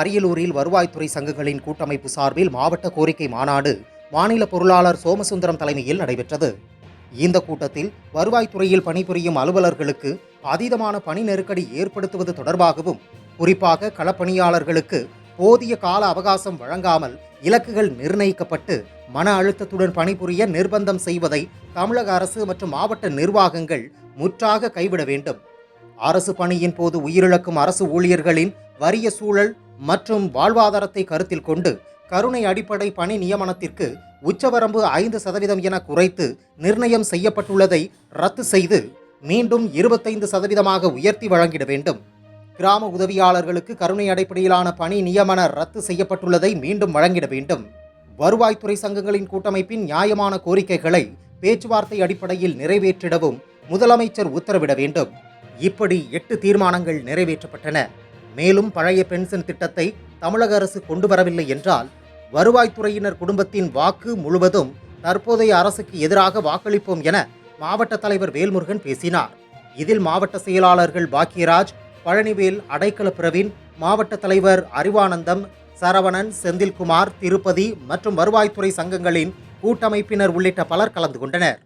அரியலூரில் வருவாய்த்துறை சங்கங்களின் கூட்டமைப்பு சார்பில் மாவட்ட கோரிக்கை மாநாடு மாநில பொருளாளர் சோமசுந்தரம் தலைமையில் நடைபெற்றது. இந்த கூட்டத்தில் வருவாய்த்துறையில் பணிபுரியும் அலுவலர்களுக்கு அதீதமான பணி நெருக்கடி ஏற்படுத்துவது தொடர்பாகவும், குறிப்பாக களப்பணியாளர்களுக்கு போதிய கால அவகாசம் வழங்காமல் இலக்குகள் நிர்ணயிக்கப்பட்டு மன அழுத்தத்துடன் பணிபுரிய நிர்பந்தம் செய்வதை தமிழக அரசு மற்றும் மாவட்ட நிர்வாகங்கள் முற்றாக கைவிட வேண்டும். அரசு பணியின் போது உயிரிழக்கும் அரசு ஊழியர்களின் வறிய சூழல் மற்றும் வாழ்வாதாரத்தை கருத்தில் கொண்டு கருணை அடிப்படை பணி நியமனத்திற்கு உச்சவரம்பு 5% என குறைத்து நிர்ணயம் செய்யப்பட்டுள்ளதை ரத்து செய்து மீண்டும் 25% உயர்த்தி வழங்கிட வேண்டும். கிராம உதவியாளர்களுக்கு கருணை அடிப்படையிலான பணி நியமன ரத்து செய்யப்பட்டுள்ளதை மீண்டும் வழங்கிட வேண்டும். வருவாய்த்துறை சங்கங்களின் கூட்டமைப்பின் நியாயமான கோரிக்கைகளை பேச்சுவார்த்தை அடிப்படையில் நிறைவேற்றிடவும் முதலமைச்சர் உத்தரவிட வேண்டும். இப்படி 8 தீர்மானங்கள் நிறைவேற்றப்பட்டன. மேலும் பழைய பென்ஷன் திட்டத்தை தமிழக அரசு கொண்டு வரவில்லை என்றால் வருவாய்த்துறையினர் குடும்பத்தின் வாக்கு முழுவதும் தற்போதைய அரசுக்கு எதிராக வாக்களிப்போம் என மாவட்ட தலைவர் வேல்முருகன் பேசினார். இதில் மாவட்ட செயலாளர்கள் பாக்கியராஜ், பழனிவேல், அடைக்கல பிரவீன், மாவட்ட தலைவர் அறிவானந்தம், சரவணன், செந்தில்குமார், திருப்பதி மற்றும் வருவாய்த்துறை சங்கங்களின் கூட்டமைப்பினர் உள்ளிட்ட பலர் கலந்து கொண்டனர்.